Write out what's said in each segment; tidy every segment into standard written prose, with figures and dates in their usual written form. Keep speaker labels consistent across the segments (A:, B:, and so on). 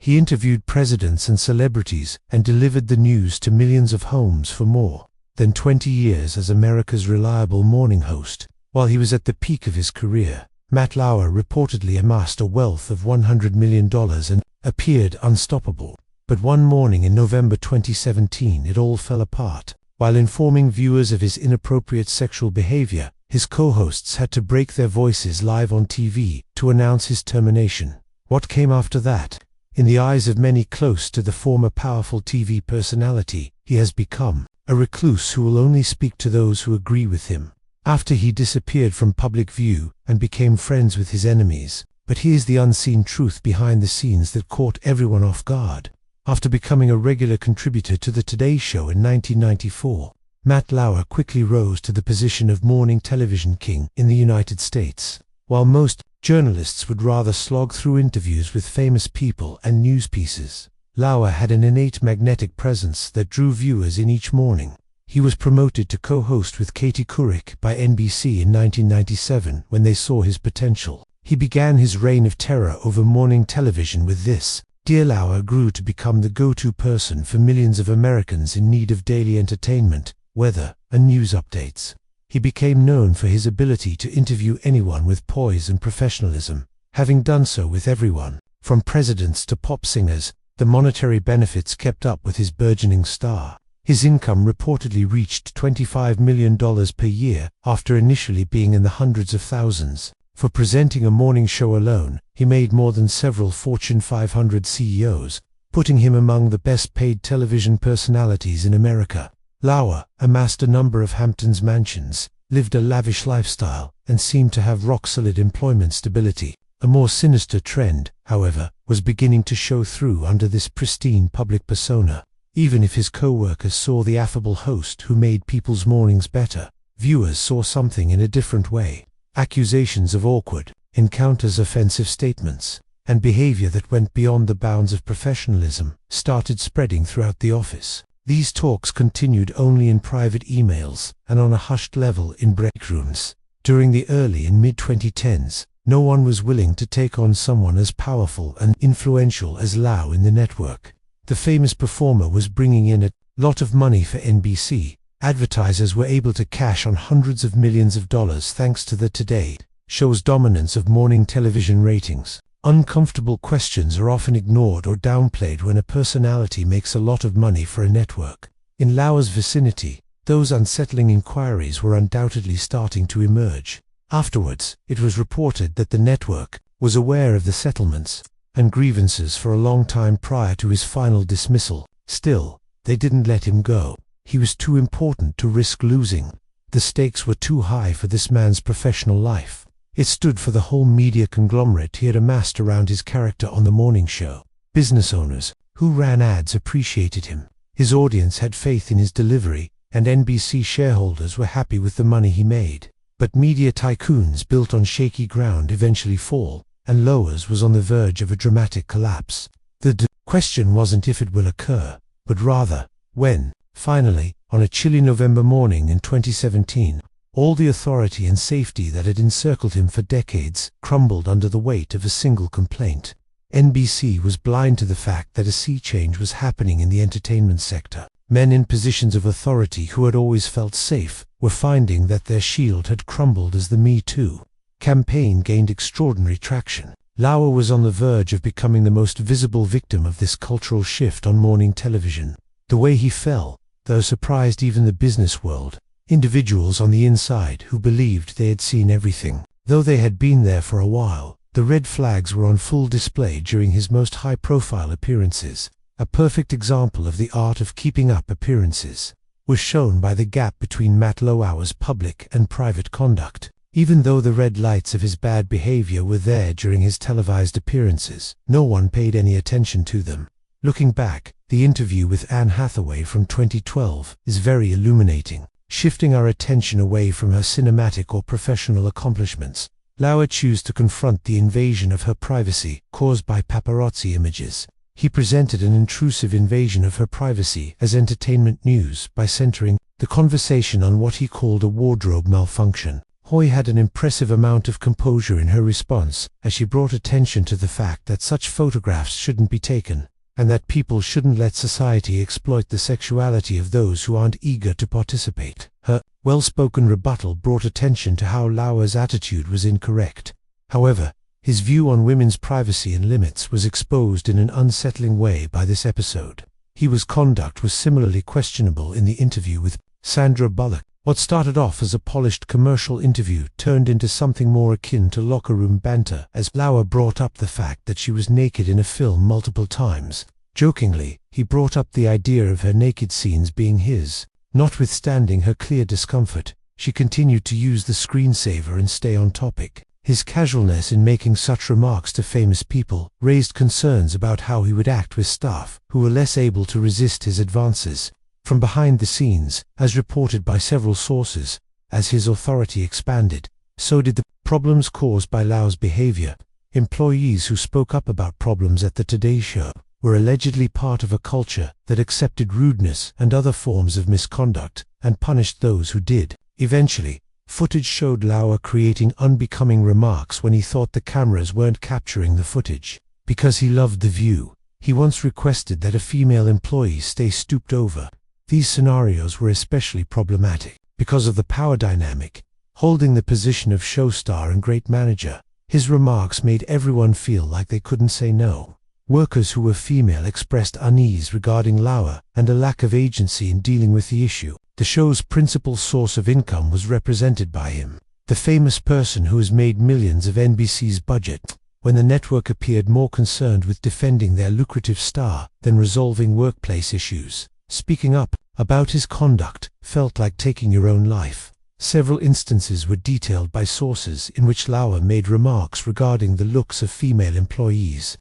A: He interviewed presidents and celebrities and delivered the news to millions of homes for more than 20 years as America's reliable morning host. While he was at the peak of his career, Matt Lauer reportedly amassed a wealth of $100 million and appeared unstoppable. But one morning in November 2017, it all fell apart. While informing viewers of his inappropriate sexual behavior, his co-hosts had to break their voices live on TV to announce his termination. What came after that? In the eyes of many close to the former powerful TV personality, he has become a recluse who will only speak to those who agree with him. After he disappeared from public view and became friends with his enemies. But here's the unseen truth behind the scenes that caught everyone off guard. After becoming a regular contributor to The Today Show in 1994, Matt Lauer quickly rose to the position of morning television king in the United States. While most journalists would rather slog through interviews with famous people and news pieces, Lauer had an innate magnetic presence that drew viewers in each morning. He was promoted to co-host with Katie Couric by NBC in 1997 when they saw his potential. He began his reign of terror over morning television with this. Dear Lauer grew to become the go-to person for millions of Americans in need of daily entertainment, weather, and news updates. He became known for his ability to interview anyone with poise and professionalism, having done so with everyone, from presidents to pop singers. The monetary benefits kept up with his burgeoning star. His income reportedly reached $25 million per year after initially being in the hundreds of thousands. For presenting a morning show alone, he made more than several Fortune 500 CEOs, putting him among the best-paid television personalities in America. Lauer amassed a number of Hamptons mansions, lived a lavish lifestyle, and seemed to have rock-solid employment stability. A more sinister trend, however, was beginning to show through under this pristine public persona. Even if his co-workers saw the affable host who made people's mornings better, viewers saw something in a different way. Accusations of awkward encounters, offensive statements, and behavior that went beyond the bounds of professionalism started spreading throughout the office. These talks continued only in private emails and on a hushed level in break rooms. During the early and mid-2010s, no one was willing to take on someone as powerful and influential as Lau in the network. The famous performer was bringing in a lot of money for NBC. Advertisers were able to cash on hundreds of millions of dollars thanks to the Today Show's dominance of morning television ratings. Uncomfortable questions are often ignored or downplayed when a personality makes a lot of money for a network. In Lauer's vicinity, those unsettling inquiries were undoubtedly starting to emerge. Afterwards, it was reported that the network was aware of the settlements and grievances for a long time prior to his final dismissal. Still, they didn't let him go. He was too important to risk losing. The stakes were too high for this man's professional life. It stood for the whole media conglomerate he had amassed around his character on the morning show. Business owners who ran ads appreciated him. His audience had faith in his delivery, and NBC shareholders were happy with the money he made. But media tycoons built on shaky ground eventually fall, and Lauer's was on the verge of a dramatic collapse. The question wasn't if it will occur, but rather, when. Finally, on a chilly November morning in 2017, all the authority and safety that had encircled him for decades crumbled under the weight of a single complaint. NBC was blind to the fact that a sea change was happening in the entertainment sector. Men in positions of authority who had always felt safe were finding that their shield had crumbled as the Me Too campaign gained extraordinary traction. Lauer was on the verge of becoming the most visible victim of this cultural shift on morning television. The way he fell, though, surprised even the business world. Individuals on the inside who believed they had seen everything. Though they had been there for a while, the red flags were on full display during his most high-profile appearances. A perfect example of the art of keeping up appearances was shown by the gap between Matt Lauer's public and private conduct. Even though the red lights of his bad behavior were there during his televised appearances, no one paid any attention to them. Looking back, the interview with Anne Hathaway from 2012 is very illuminating. Shifting our attention away from her cinematic or professional accomplishments, Lauer chose to confront the invasion of her privacy caused by paparazzi images. He presented an intrusive invasion of her privacy as entertainment news by centering the conversation on what he called a wardrobe malfunction. Hoy had an impressive amount of composure in her response as she brought attention to the fact that such photographs shouldn't be taken, and that people shouldn't let society exploit the sexuality of those who aren't eager to participate. Her well-spoken rebuttal brought attention to how Lauer's attitude was incorrect. However, his view on women's privacy and limits was exposed in an unsettling way by this episode. His conduct was similarly questionable in the interview with Sandra Bullock. What started off as a polished commercial interview turned into something more akin to locker room banter as Lauer brought up the fact that she was naked in a film multiple times. Jokingly, he brought up the idea of her naked scenes being his. Notwithstanding her clear discomfort, she continued to use the screensaver and stay on topic. His casualness in making such remarks to famous people raised concerns about how he would act with staff who were less able to resist his advances. From behind the scenes, as reported by several sources, as his authority expanded, so did the problems caused by Lauer's behavior. Employees who spoke up about problems at the Today Show were allegedly part of a culture that accepted rudeness and other forms of misconduct and punished those who did. Eventually, footage showed Lauer creating unbecoming remarks when he thought the cameras weren't capturing the footage. Because he loved the view, he once requested that a female employee stay stooped over. These scenarios were especially problematic because of the power dynamic, holding the position of show star and great manager. His remarks made everyone feel like they couldn't say no. Workers who were female expressed unease regarding Lauer and a lack of agency in dealing with the issue. The show's principal source of income was represented by him, the famous person who has made millions of NBC's budget. When the network appeared more concerned with defending their lucrative star than resolving workplace issues, speaking up about his conduct felt like taking your own life. Several instances were detailed by sources in which Lauer made remarks regarding the looks of female employees,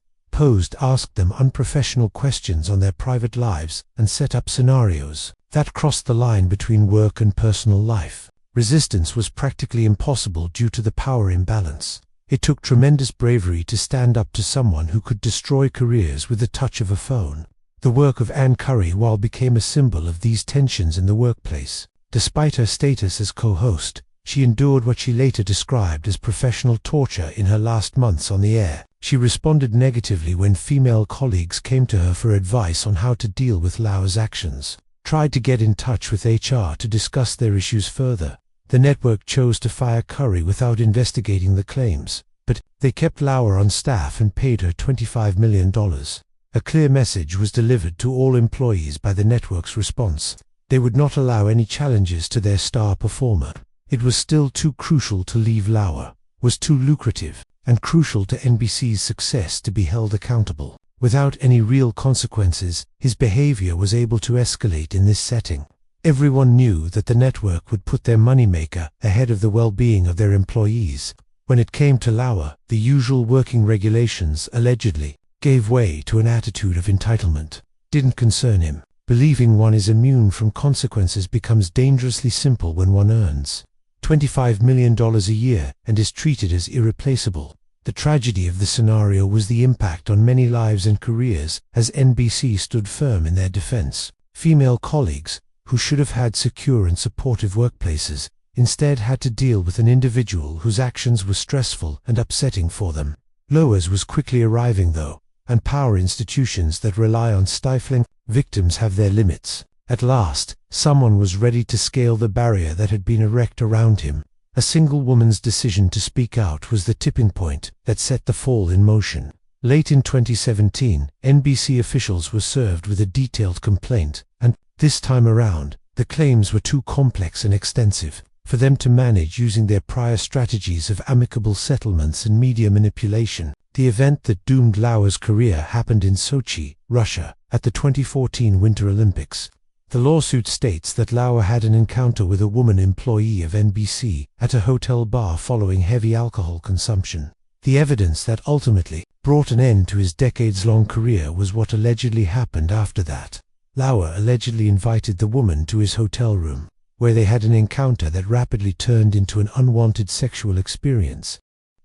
A: asked them unprofessional questions on their private lives, and set up scenarios that crossed the line between work and personal life. Resistance was practically impossible due to the power imbalance. It took tremendous bravery to stand up to someone who could destroy careers with the touch of a phone. The work of Ann Curry became a symbol of these tensions in the workplace. Despite her status as co-host, she endured what she later described as professional torture in her last months on the air. She responded negatively when female colleagues came to her for advice on how to deal with Lauer's actions, tried to get in touch with HR to discuss their issues further. The network chose to fire Curry without investigating the claims, but they kept Lauer on staff and paid her $25 million. A clear message was delivered to all employees by the network's response. They would not allow any challenges to their star performer. It was still too crucial to leave Lauer, was too lucrative, and crucial to NBC's success to be held accountable. Without any real consequences, his behavior was able to escalate in this setting. Everyone knew that the network would put their moneymaker ahead of the well-being of their employees. When it came to Lauer, the usual working regulations allegedly gave way to an attitude of entitlement. Didn't concern him. Believing one is immune from consequences becomes dangerously simple when one earns $25 million a year and is treated as irreplaceable. The tragedy of the scenario was the impact on many lives and careers as NBC stood firm in their defense. Female colleagues, who should have had secure and supportive workplaces, instead had to deal with an individual whose actions were stressful and upsetting for them. Lauer's was quickly arriving though, and power institutions that rely on stifling victims have their limits. At last, someone was ready to scale the barrier that had been erected around him. A single woman's decision to speak out was the tipping point that set the fall in motion. Late in 2017, NBC officials were served with a detailed complaint, and, this time around, the claims were too complex and extensive for them to manage using their prior strategies of amicable settlements and media manipulation. The event that doomed Lauer's career happened in Sochi, Russia, at the 2014 Winter Olympics. The lawsuit states that Lauer had an encounter with a woman employee of NBC at a hotel bar following heavy alcohol consumption. The evidence that ultimately brought an end to his decades-long career was what allegedly happened after that. Lauer allegedly invited the woman to his hotel room, where they had an encounter that rapidly turned into an unwanted sexual experience.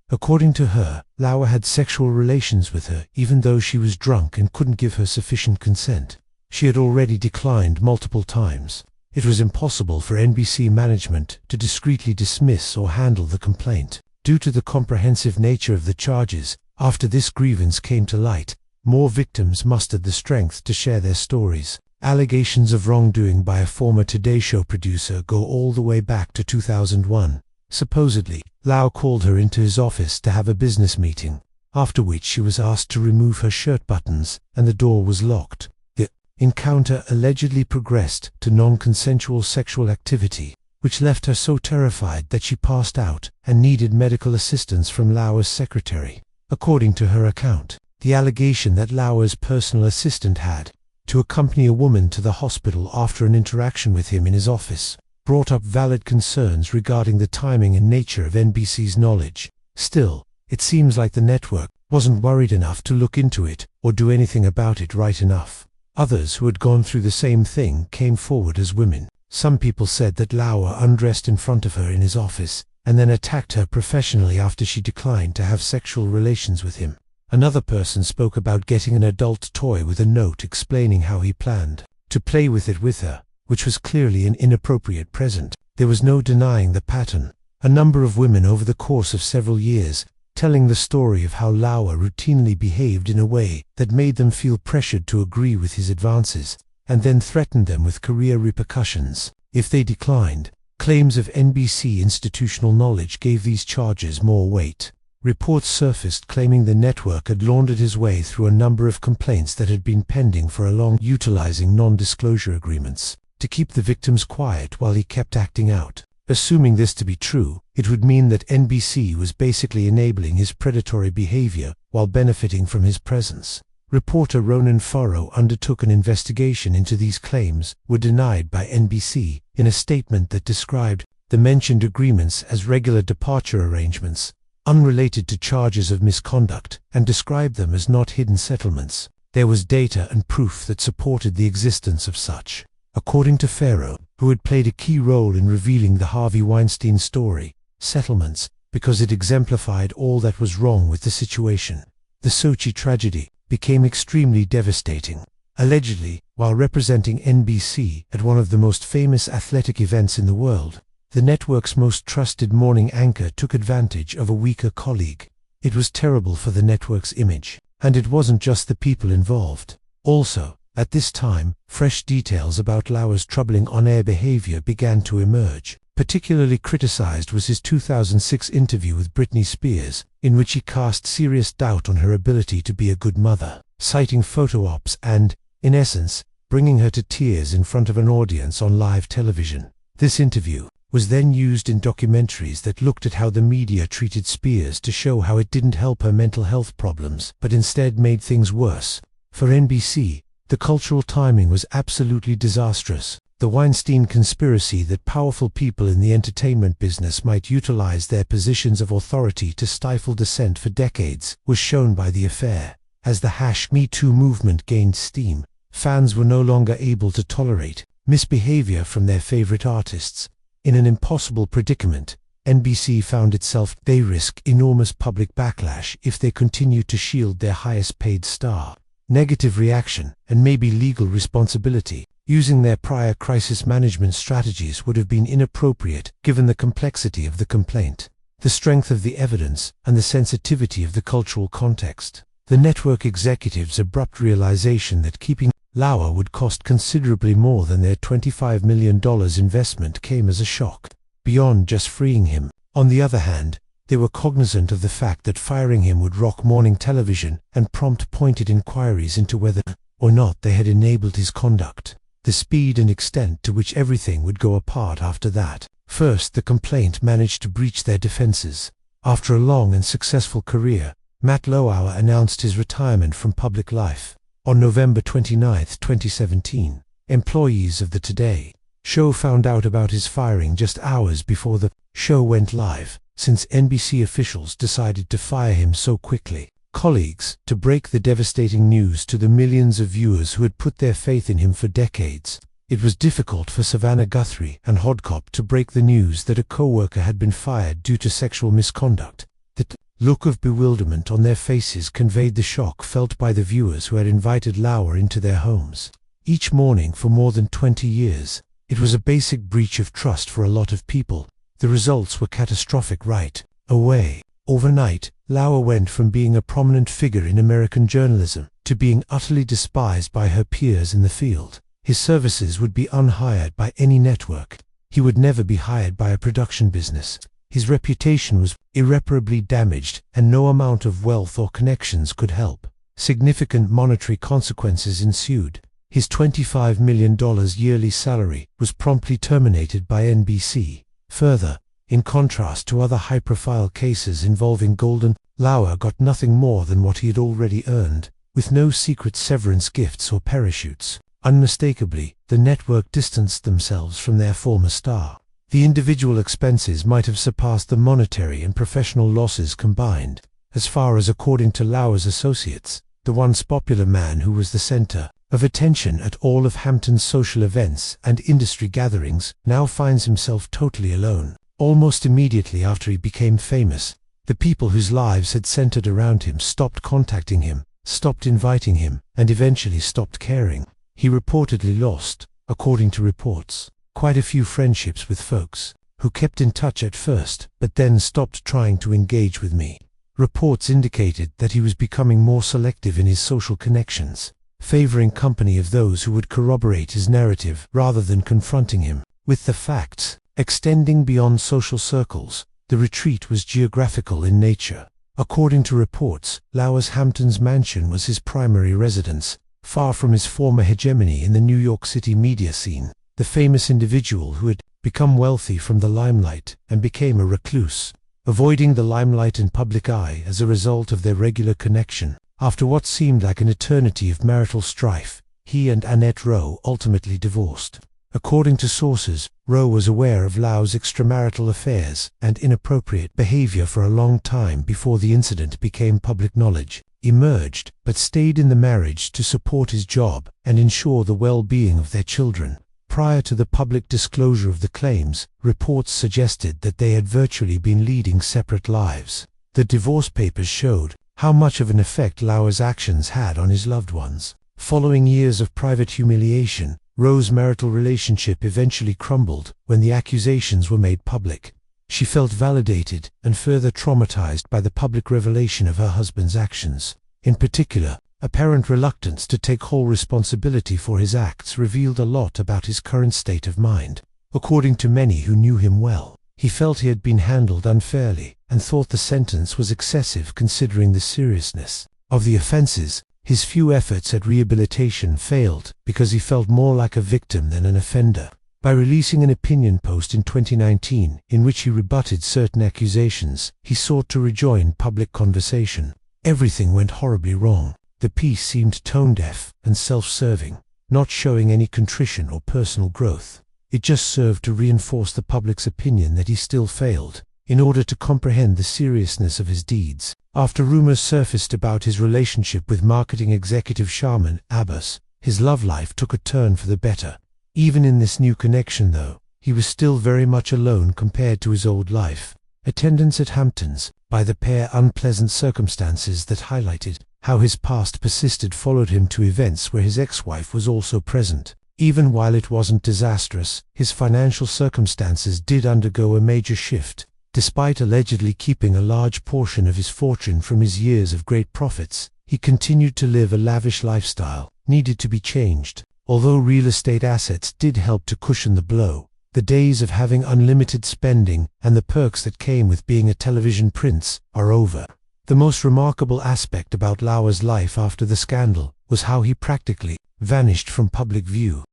A: According to her, Lauer had sexual relations with her even though she was drunk and couldn't give her sufficient consent. She had already declined multiple times. it was impossible for NBC management to discreetly dismiss or handle the complaint. Due to the comprehensive nature of the charges, after this grievance came to light, more victims mustered the strength to share their stories. Allegations of wrongdoing by a former Today Show producer go all the way back to 2001. Supposedly, Lauer called her into his office to have a business meeting, after which she was asked to remove her shirt buttons and the door was locked. The encounter allegedly progressed to non-consensual sexual activity, which left her so terrified that she passed out and needed medical assistance from Lauer's secretary. According to her account, the allegation that Lauer's personal assistant had to accompany a woman to the hospital after an interaction with him in his office brought up valid concerns regarding the timing and nature of NBC's knowledge. Still, it seems like the network wasn't worried enough to look into it or do anything about it right enough. Others who had gone through the same thing came forward as women. Some people said that Lauer undressed in front of her in his office and then attacked her professionally after she declined to have sexual relations with him. Another person spoke about getting an adult toy with a note explaining how he planned to play with it with her, which was clearly an inappropriate present. There was no denying the pattern. A number of women over the course of several years telling the story of how Lauer routinely behaved in a way that made them feel pressured to agree with his advances, and then threatened them with career repercussions if they declined. Claims of NBC institutional knowledge gave these charges more weight. Reports surfaced claiming the network had laundered his way through a number of complaints that had been pending for a long, utilizing non-disclosure agreements to keep the victims quiet while he kept acting out. Assuming this to be true, it would mean that NBC was basically enabling his predatory behavior while benefiting from his presence. Reporter Ronan Farrow undertook an investigation into these claims, were denied by NBC, in a statement that described the mentioned agreements as regular departure arrangements, unrelated to charges of misconduct, and described them as not hidden settlements. There was data and proof that supported the existence of such. According to Farrow, who had played a key role in revealing the Harvey Weinstein story, settlements, because it exemplified all that was wrong with the situation. The Sochi tragedy became extremely devastating. Allegedly, while representing NBC at one of the most famous athletic events in the world, the network's most trusted morning anchor took advantage of a weaker colleague. It was terrible for the network's image, and it wasn't just the people involved. Also, at this time, fresh details about Lauer's troubling on-air behavior began to emerge. Particularly criticized was his 2006 interview with Britney Spears, in which he cast serious doubt on her ability to be a good mother, citing photo ops and, in essence, bringing her to tears in front of an audience on live television. This interview was then used in documentaries that looked at how the media treated Spears to show how it didn't help her mental health problems, but instead made things worse. For NBC, the cultural timing was absolutely disastrous. The Weinstein conspiracy that powerful people in the entertainment business might utilize their positions of authority to stifle dissent for decades was shown by the affair. As the #MeToo movement gained steam, fans were no longer able to tolerate misbehavior from their favorite artists. In an impossible predicament, NBC found itself they risk enormous public backlash if they continued to shield their highest-paid star. Negative reaction, and maybe legal responsibility, using their prior crisis management strategies would have been inappropriate given the complexity of the complaint, the strength of the evidence, and the sensitivity of the cultural context. The network executives' abrupt realization that keeping Lauer would cost considerably more than their $25 million investment came as a shock. Beyond just freeing him, on the other hand, they were cognizant of the fact that firing him would rock morning television and prompt pointed inquiries into whether or not they had enabled his conduct. The speed and extent to which everything would go apart after that. First, the complaint managed to breach their defenses. After a long and successful career, Matt Lauer announced his retirement from public life. On November 29, 2017, employees of the Today Show found out about his firing just hours before the show went live, since NBC officials decided to fire him so quickly. Colleagues, to break the devastating news to the millions of viewers who had put their faith in him for decades. It was difficult for Savannah Guthrie and Hodcop to break the news that a co-worker had been fired due to sexual misconduct. The look of bewilderment on their faces conveyed the shock felt by the viewers who had invited Lauer into their homes. Each morning for more than 20 years, It was a basic breach of trust for a lot of people. The results were catastrophic right away. Overnight, Lauer went from being a prominent figure in American journalism to being utterly despised by her peers in the field. His services would be unhired by any network. He would never be hired by a production business. His reputation was irreparably damaged, and no amount of wealth or connections could help. Significant monetary consequences ensued. His $25 million yearly salary was promptly terminated by NBC. Further, in contrast to other high-profile cases involving Golden, Lauer got nothing more than what he had already earned, with no secret severance gifts or parachutes. Unmistakably, the network distanced themselves from their former star. The individual expenses might have surpassed the monetary and professional losses combined, as far as, according to Lauer's associates, the once popular man who was the center of attention at all of Hampton's social events and industry gatherings now finds himself totally alone. Almost immediately after he became famous, the people whose lives had centered around him stopped contacting him, stopped inviting him, and eventually stopped caring. He reportedly lost, according to reports, quite a few friendships with folks who kept in touch at first, but then stopped trying to engage with me. Reports indicated that he was becoming more selective in his social connections, favoring company of those who would corroborate his narrative rather than confronting him with the facts. Extending beyond social circles, the retreat was geographical in nature. According to reports, Lauer's Hampton's mansion was his primary residence, far from his former hegemony in the New York City media scene. The famous individual who had become wealthy from the limelight and became a recluse, avoiding the limelight and public eye as a result of their regular connection. After what seemed like an eternity of marital strife, he and Annette Rowe ultimately divorced. According to sources, Rowe was aware of Lauer's extramarital affairs and inappropriate behavior for a long time before the incident became public knowledge. Emerged, but stayed in the marriage to support his job and ensure the well-being of their children. Prior to the public disclosure of the claims, reports suggested that they had virtually been leading separate lives. The divorce papers showed how much of an effect Lauer's actions had on his loved ones. Following years of private humiliation, Rowe's marital relationship eventually crumbled when the accusations were made public. She felt validated and further traumatized by the public revelation of her husband's actions. In particular, apparent reluctance to take whole responsibility for his acts revealed a lot about his current state of mind. According to many who knew him well, he felt he had been handled unfairly and thought the sentence was excessive considering the seriousness of the offenses. His few efforts at rehabilitation failed because he felt more like a victim than an offender. By releasing an opinion post in 2019 in which he rebutted certain accusations, he sought to rejoin public conversation. Everything went horribly wrong. The piece seemed tone-deaf and self-serving, not showing any contrition or personal growth. It just served to reinforce the public's opinion that he still failed. In order to comprehend the seriousness of his deeds, after rumors surfaced about his relationship with marketing executive Sharman Abbas, his love life took a turn for the better. Even in this new connection, though, he was still very much alone compared to his old life. Attendance at Hampton's, by the pair unpleasant circumstances that highlighted how his past persisted followed him to events where his ex-wife was also present. Even while it wasn't disastrous, his financial circumstances did undergo a major shift. Despite allegedly keeping a large portion of his fortune from his years of great profits, he continued to live a lavish lifestyle, needed to be changed. Although real estate assets did help to cushion the blow, the days of having unlimited spending and the perks that came with being a television prince are over. The most remarkable aspect about Lauer's life after the scandal was how he practically vanished from public view.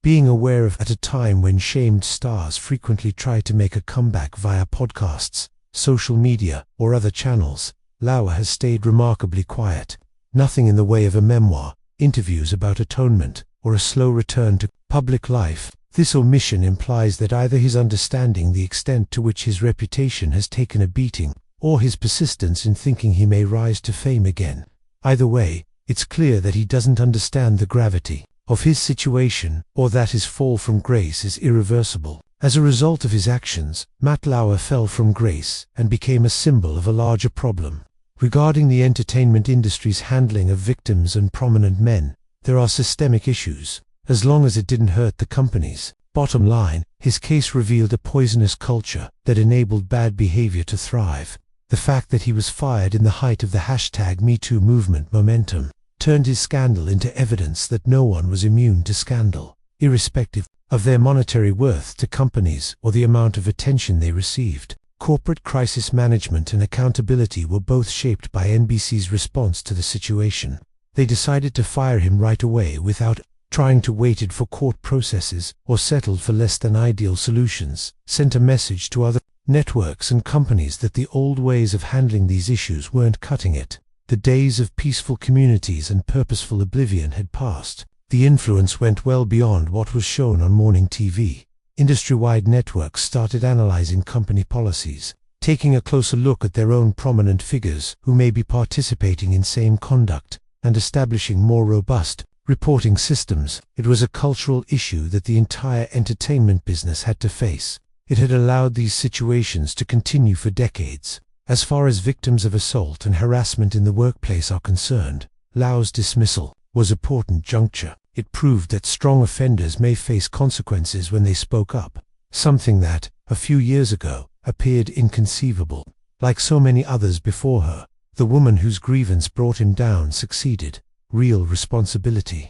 A: Being aware of at a time when shamed stars frequently try to make a comeback via podcasts, social media, or other channels, Lauer has stayed remarkably quiet. Nothing in the way of a memoir, interviews about atonement, or a slow return to public life. This omission implies that either his understanding the extent to which his reputation has taken a beating, or his persistence in thinking he may rise to fame again. Either way, it's clear that he doesn't understand the gravity of his situation, or that his fall from grace is irreversible. As a result of his actions, Matt Lauer fell from grace and became a symbol of a larger problem. Regarding the entertainment industry's handling of victims and prominent men, there are systemic issues. As long as it didn't hurt the companies, Bottom line, his case revealed a poisonous culture that enabled bad behavior to thrive. The fact that he was fired in the height of the #MeToo movement momentum turned his scandal into evidence that no one was immune to scandal, irrespective of their monetary worth to companies or the amount of attention they received. Corporate crisis management and accountability were both shaped by NBC's response to the situation. They decided to fire him right away without trying to wait for court processes or settled for less than ideal solutions, sent a message to other networks and companies that the old ways of handling these issues weren't cutting it. The days of peaceful communities and purposeful oblivion had passed. The influence went well beyond what was shown on morning TV. Industry-wide networks started analyzing company policies, taking a closer look at their own prominent figures who may be participating in same conduct, and establishing more robust reporting systems. It was a cultural issue that the entire entertainment business had to face. It had allowed these situations to continue for decades. As far as victims of assault and harassment in the workplace are concerned, Lauer's dismissal was an important juncture. It proved that strong offenders may face consequences when they spoke up, something that, a few years ago, appeared inconceivable. Like so many others before her, the woman whose grievance brought him down succeeded. Real responsibility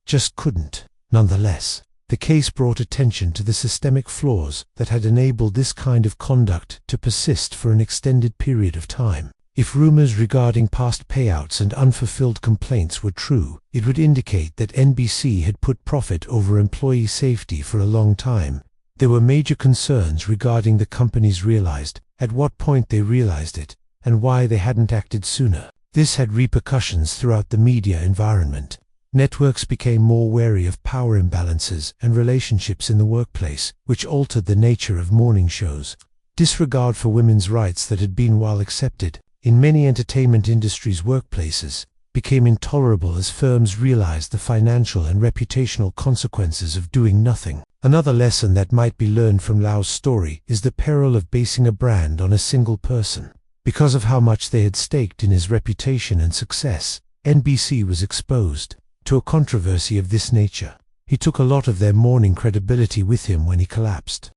A: just couldn't. Nonetheless, the case brought attention to the systemic flaws that had enabled this kind of conduct to persist for an extended period of time. If rumors regarding past payouts and unfulfilled complaints were true, it would indicate that NBC had put profit over employee safety for a long time. There were major concerns regarding the companies realized, at what point they realized it, and why they hadn't acted sooner. This had repercussions throughout the media environment. Networks became more wary of power imbalances and relationships in the workplace, which altered the nature of morning shows. Disregard for women's rights that had been well accepted in many entertainment industries' workplaces became intolerable as firms realized the financial and reputational consequences of doing nothing. Another lesson that might be learned from Lauer's story is the peril of basing a brand on a single person. Because of how much they had staked in his reputation and success, NBC was exposed to a controversy of this nature. He took a lot of their morning credibility with him when he collapsed.